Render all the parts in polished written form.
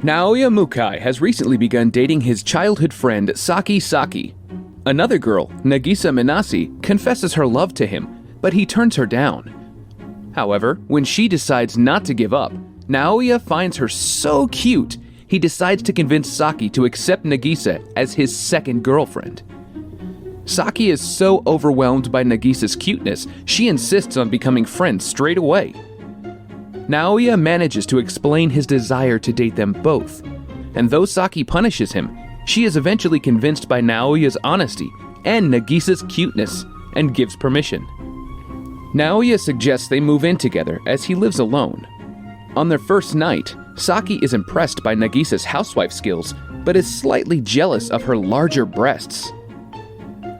Naoya Mukai has recently begun dating his childhood friend Saki Saki. Another girl, Nagisa Minase, confesses her love to him, but he turns her down. However, when she decides not to give up, Naoya finds her so cute, he decides to convince Saki to accept Nagisa as his second girlfriend. Saki is so overwhelmed by Nagisa's cuteness, she insists on becoming friends straight away. Naoya manages to explain his desire to date them both, and though Saki punishes him, she is eventually convinced by Naoya's honesty and Nagisa's cuteness and gives permission. Naoya suggests they move in together as he lives alone. On their first night, Saki is impressed by Nagisa's housewife skills, but is slightly jealous of her larger breasts.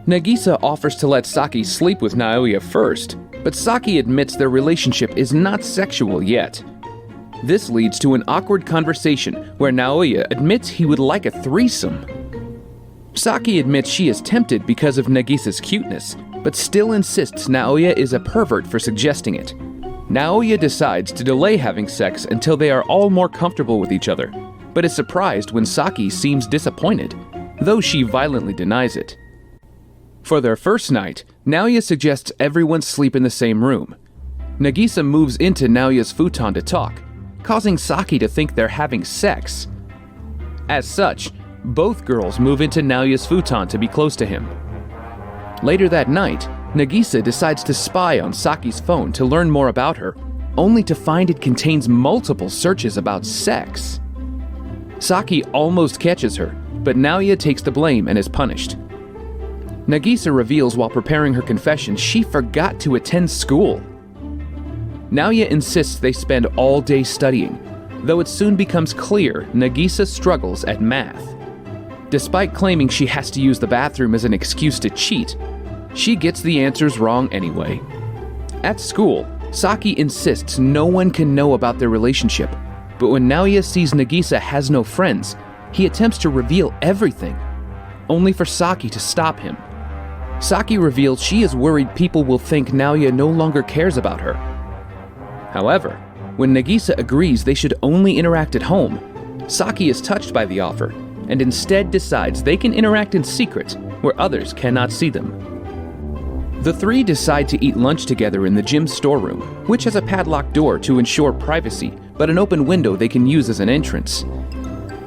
Nagisa offers to let Saki sleep with Naoya first, but Saki admits their relationship is not sexual yet. This leads to an awkward conversation where Naoya admits he would like a threesome. Saki admits she is tempted because of Nagisa's cuteness, but still insists Naoya is a pervert for suggesting it. Naoya decides to delay having sex until they are all more comfortable with each other, but is surprised when Saki seems disappointed, though she violently denies it. For their first night, Naoya suggests everyone sleep in the same room. Nagisa moves into Naoya's futon to talk, causing Saki to think they're having sex. As such, both girls move into Naoya's futon to be close to him. Later that night, Nagisa decides to spy on Saki's phone to learn more about her, only to find it contains multiple searches about sex. Saki almost catches her, but Naoya takes the blame and is punished. Nagisa reveals while preparing her confession she forgot to attend school. Naoya insists they spend all day studying, though it soon becomes clear Nagisa struggles at math. Despite claiming she has to use the bathroom as an excuse to cheat, she gets the answers wrong anyway. At school, Saki insists no one can know about their relationship, but when Naoya sees Nagisa has no friends, he attempts to reveal everything, only for Saki to stop him. Saki reveals she is worried people will think Naoya no longer cares about her. However, when Nagisa agrees they should only interact at home, Saki is touched by the offer and instead decides they can interact in secret where others cannot see them. The three decide to eat lunch together in the gym storeroom, which has a padlocked door to ensure privacy, but an open window they can use as an entrance.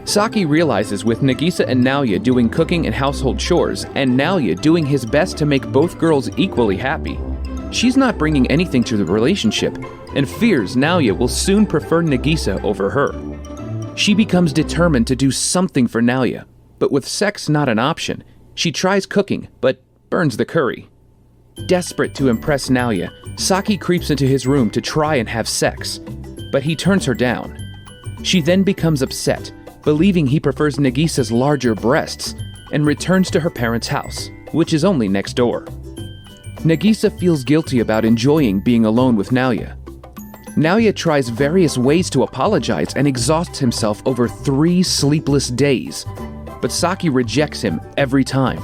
Saki realizes with Nagisa and Naoya doing cooking and household chores, and Naoya doing his best to make both girls equally happy, she's not bringing anything to the relationship, and fears Naoya will soon prefer Nagisa over her. She becomes determined to do something for Naoya, but with sex not an option, she tries cooking, but burns the curry. Desperate to impress Naoya, Saki creeps into his room to try and have sex, but he turns her down. She then becomes upset, believing he prefers Nagisa's larger breasts, and returns to her parents' house, which is only next door. Nagisa feels guilty about enjoying being alone with Naoya. Naoya tries various ways to apologize and exhausts himself over 3 sleepless days, but Saki rejects him every time.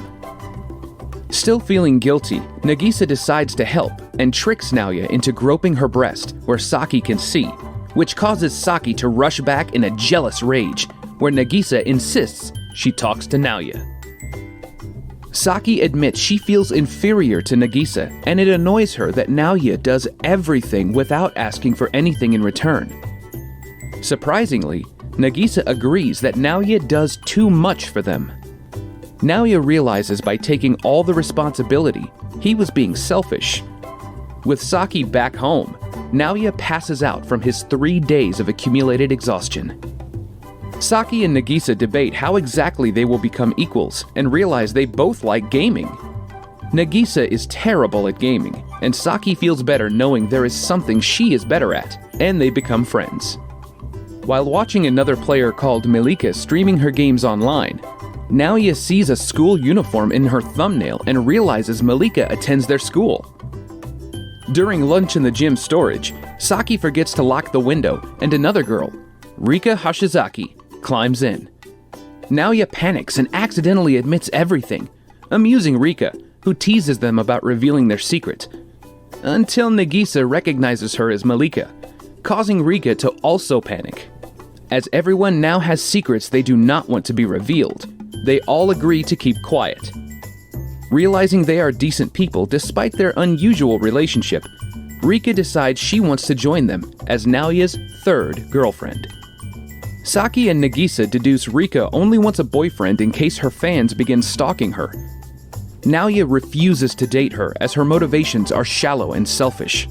Still feeling guilty, Nagisa decides to help and tricks Naoya into groping her breast where Saki can see, which causes Saki to rush back in a jealous rage, where Nagisa insists she talks to Naoya. Saki admits she feels inferior to Nagisa, and it annoys her that Naoya does everything without asking for anything in return. Surprisingly, Nagisa agrees that Naoya does too much for them. Naoya realizes by taking all the responsibility, he was being selfish. With Saki back home, Naoya passes out from his 3 days of accumulated exhaustion. Saki and Nagisa debate how exactly they will become equals and realize they both like gaming. Nagisa is terrible at gaming, and Saki feels better knowing there is something she is better at, and they become friends. While watching another player called Malika streaming her games online, Naoya sees a school uniform in her thumbnail and realizes Malika attends their school. During lunch in the gym storage, Saki forgets to lock the window, and another girl, Rika Hashizaki, climbs in. Naoya panics and accidentally admits everything, amusing Rika, who teases them about revealing their secret, until Nagisa recognizes her as Malika, causing Rika to also panic. As everyone now has secrets they do not want to be revealed, they all agree to keep quiet. Realizing they are decent people despite their unusual relationship, Rika decides she wants to join them as Naoya's third girlfriend. Saki and Nagisa deduce Rika only wants a boyfriend in case her fans begin stalking her. Naoya refuses to date her as her motivations are shallow and selfish.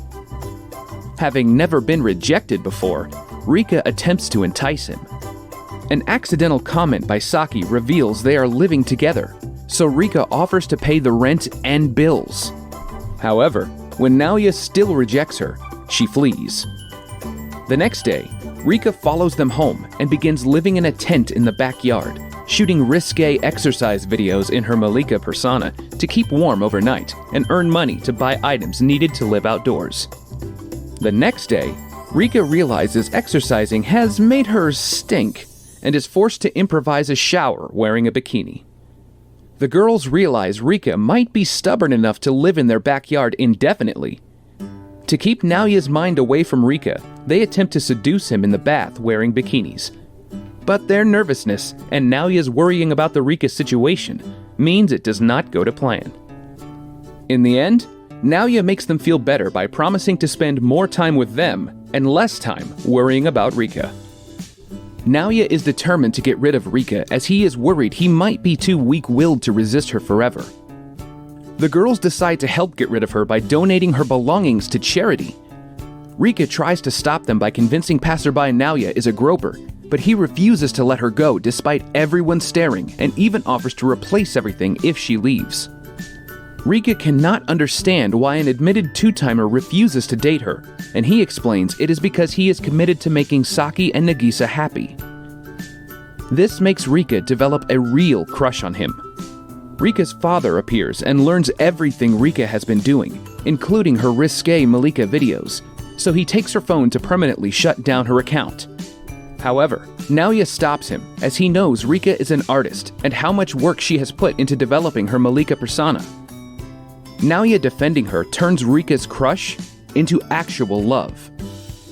Having never been rejected before, Rika attempts to entice him. An accidental comment by Saki reveals they are living together, so Rika offers to pay the rent and bills. However, when Naoya still rejects her, she flees. The next day, Rika follows them home and begins living in a tent in the backyard, shooting risque exercise videos in her Malika persona to keep warm overnight and earn money to buy items needed to live outdoors. The next day, Rika realizes exercising has made her stink and is forced to improvise a shower wearing a bikini. The girls realize Rika might be stubborn enough to live in their backyard indefinitely. To keep Naoya's mind away from Rika, they attempt to seduce him in the bath wearing bikinis. But their nervousness and Naoya's worrying about the Rika situation means it does not go to plan. In the end, Naoya makes them feel better by promising to spend more time with them and less time worrying about Rika. Naoya is determined to get rid of Rika as he is worried he might be too weak-willed to resist her forever. The girls decide to help get rid of her by donating her belongings to charity. Rika tries to stop them by convincing passerby Naoya is a groper, but he refuses to let her go despite everyone staring and even offers to replace everything if she leaves. Rika cannot understand why an admitted two-timer refuses to date her, and he explains it is because he is committed to making Saki and Nagisa happy. This makes Rika develop a real crush on him. Rika's father appears and learns everything Rika has been doing, including her risque Malika videos, so he takes her phone to permanently shut down her account. However, Naoya stops him as he knows Rika is an artist and how much work she has put into developing her Malika persona. Naoya defending her turns Rika's crush into actual love.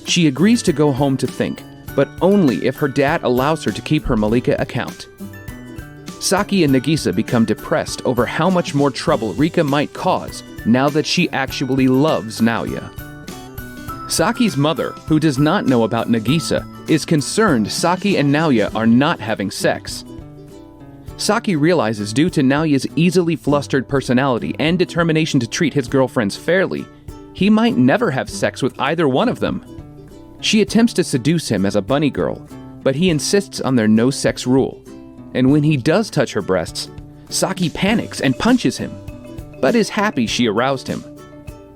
She agrees to go home to think, but only if her dad allows her to keep her Malika account. Saki and Nagisa become depressed over how much more trouble Rika might cause now that she actually loves Naoya. Saki's mother, who does not know about Nagisa, is concerned Saki and Naoya are not having sex. Saki realizes due to Naoya's easily flustered personality and determination to treat his girlfriends fairly, he might never have sex with either one of them. She attempts to seduce him as a bunny girl, but he insists on their no-sex rule. And when he does touch her breasts, Saki panics and punches him, but is happy she aroused him.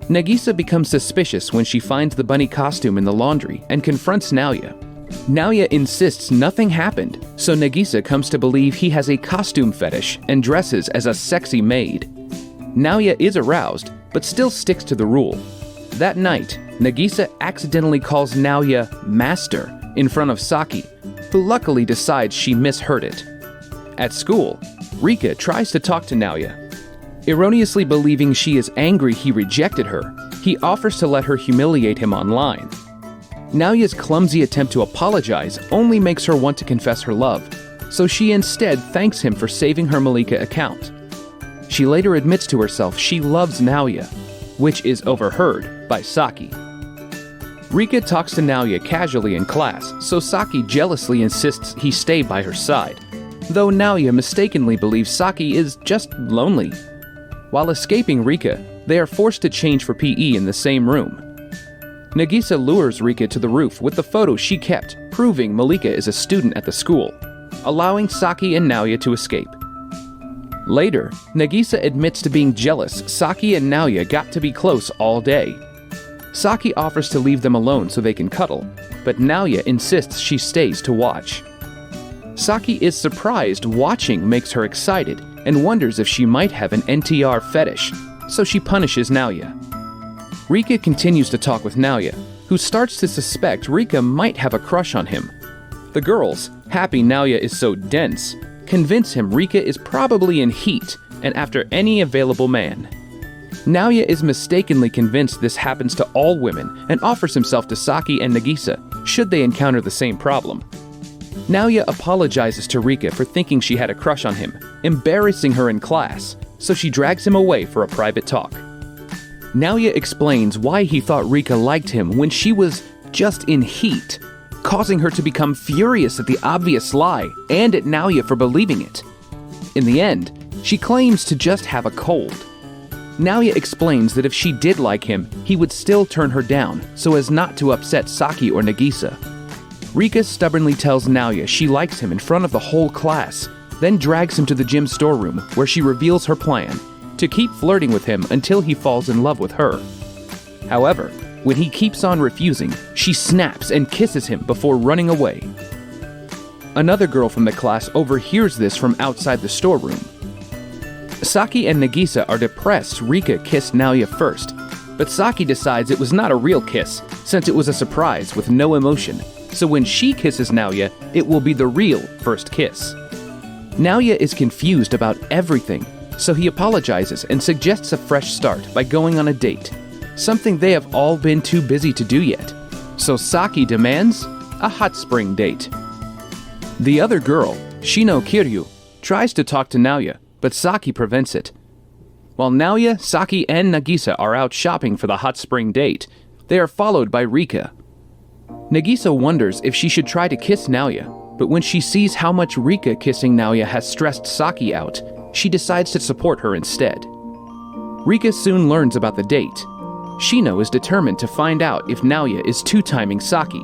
Nagisa becomes suspicious when she finds the bunny costume in the laundry and confronts Naoya. Naoya insists nothing happened, so Nagisa comes to believe he has a costume fetish and dresses as a sexy maid. Naoya is aroused, but still sticks to the rule. That night, Nagisa accidentally calls Naoya Master in front of Saki, who luckily decides she misheard it. At school, Rika tries to talk to Naoya. Erroneously believing she is angry he rejected her, he offers to let her humiliate him online. Naoya's clumsy attempt to apologize only makes her want to confess her love, so she instead thanks him for saving her Malika account. She later admits to herself she loves Naoya, which is overheard by Saki. Rika talks to Naoya casually in class, so Saki jealously insists he stay by her side, though Naoya mistakenly believes Saki is just lonely. While escaping Rika, they are forced to change for PE in the same room. Nagisa lures Rika to the roof with the photo she kept, proving Malika is a student at the school, allowing Saki and Naoya to escape. Later, Nagisa admits to being jealous Saki and Naoya got to be close all day. Saki offers to leave them alone so they can cuddle, but Naoya insists she stays to watch. Saki is surprised watching makes her excited and wonders if she might have an NTR fetish, so she punishes Naoya. Rika continues to talk with Naoya, who starts to suspect Rika might have a crush on him. The girls, happy Naoya is so dense, convince him Rika is probably in heat and after any available man. Naoya is mistakenly convinced this happens to all women and offers himself to Saki and Nagisa should they encounter the same problem. Naoya apologizes to Rika for thinking she had a crush on him, embarrassing her in class, so she drags him away for a private talk. Naoya explains why he thought Rika liked him when she was just in heat, causing her to become furious at the obvious lie and at Naoya for believing it. In the end, she claims to just have a cold. Naoya explains that if she did like him, he would still turn her down so as not to upset Saki or Nagisa. Rika stubbornly tells Naoya she likes him in front of the whole class, then drags him to the gym storeroom where she reveals her plan to keep flirting with him until he falls in love with her. However, when he keeps on refusing, she snaps and kisses him before running away. Another girl from the class overhears this from outside the storeroom. Saki and Nagisa are depressed Rika kissed Naoya first, but Saki decides it was not a real kiss since it was a surprise with no emotion, so when she kisses Naoya, it will be the real first kiss. Naoya is confused about everything, so he apologizes and suggests a fresh start by going on a date, something they have all been too busy to do yet. So Saki demands a hot spring date. The other girl, Shino Kiryu, tries to talk to Naoya, but Saki prevents it. While Naoya, Saki, and Nagisa are out shopping for the hot spring date, they are followed by Rika. Nagisa wonders if she should try to kiss Naoya, but when she sees how much Rika kissing Naoya has stressed Saki out, she decides to support her instead. Rika soon learns about the date. Shino is determined to find out if Naoya is two-timing Saki.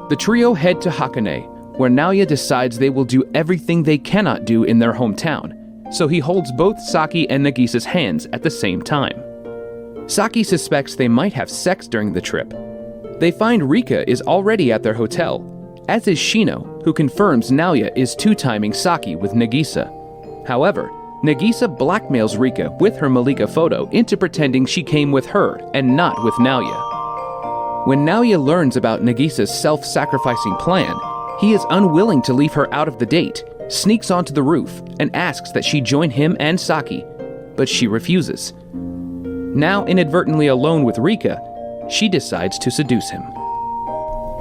The trio head to Hakone, where Naoya decides they will do everything they cannot do in their hometown, so he holds both Saki and Nagisa's hands at the same time. Saki suspects they might have sex during the trip. They find Rika is already at their hotel, as is Shino, who confirms Naoya is two-timing Saki with Nagisa. However, Nagisa blackmails Rika with her Malika photo into pretending she came with her and not with Naoya. When Naoya learns about Nagisa's self-sacrificing plan, he is unwilling to leave her out of the date, sneaks onto the roof, and asks that she join him and Saki, but she refuses. Now inadvertently alone with Rika, she decides to seduce him.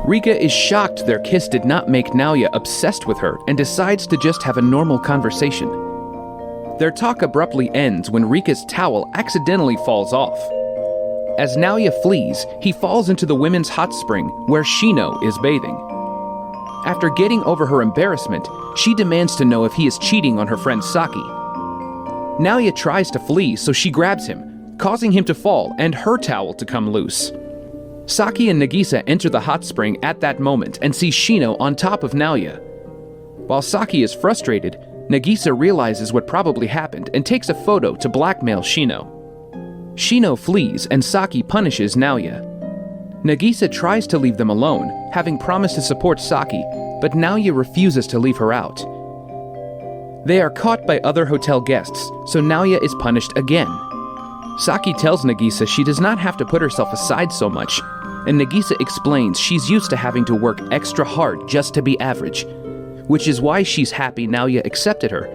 Rika is shocked their kiss did not make Naoya obsessed with her and decides to just have a normal conversation. Their talk abruptly ends when Rika's towel accidentally falls off. As Naoya flees, he falls into the women's hot spring where Shino is bathing. After getting over her embarrassment, she demands to know if he is cheating on her friend Saki. Naoya tries to flee, so she grabs him, causing him to fall and her towel to come loose. Saki and Nagisa enter the hot spring at that moment and see Shino on top of Naoya. While Saki is frustrated, Nagisa realizes what probably happened and takes a photo to blackmail Shino. Shino flees and Saki punishes Naoya. Nagisa tries to leave them alone, having promised to support Saki, but Naoya refuses to leave her out. They are caught by other hotel guests, so Naoya is punished again. Saki tells Nagisa she does not have to put herself aside so much, and Nagisa explains she's used to having to work extra hard just to be average, which is why she's happy Naoya accepted her,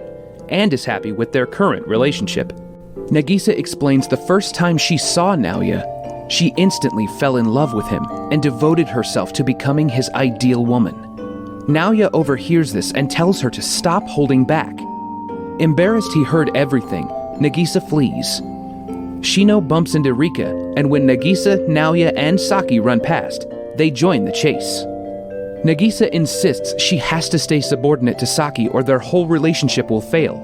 and is happy with their current relationship. Nagisa explains the first time she saw Naoya, she instantly fell in love with him and devoted herself to becoming his ideal woman. Naoya overhears this and tells her to stop holding back. Embarrassed he heard everything, Nagisa flees. Shino bumps into Rika, and when Nagisa, Naoya, and Saki run past, they join the chase. Nagisa insists she has to stay subordinate to Saki or their whole relationship will fail.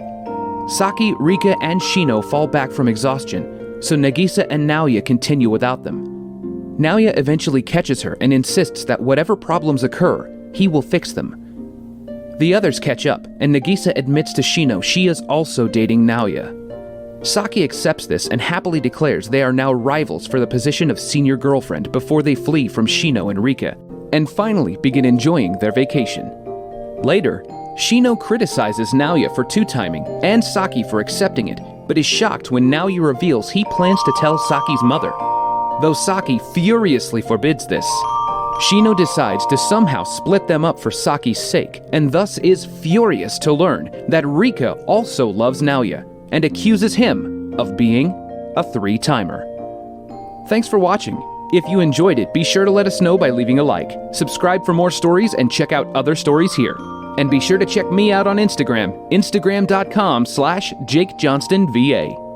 Saki, Rika, and Shino fall back from exhaustion, so Nagisa and Naoya continue without them. Naoya eventually catches her and insists that whatever problems occur, he will fix them. The others catch up, and Nagisa admits to Shino she is also dating Naoya. Saki accepts this and happily declares they are now rivals for the position of senior girlfriend before they flee from Shino and Rika, and finally begin enjoying their vacation. Later, Shino criticizes Naoya for two-timing and Saki for accepting it, but is shocked when Naoya reveals he plans to tell Saki's mother. Though Saki furiously forbids this, Shino decides to somehow split them up for Saki's sake, and thus is furious to learn that Rika also loves Naoya, and accuses him of being a three-timer. Thanks for watching. If you enjoyed it, be sure to let us know by leaving a like. Subscribe for more stories and check out other stories here. And be sure to check me out on Instagram, instagram.com/JakeJohnstonVA.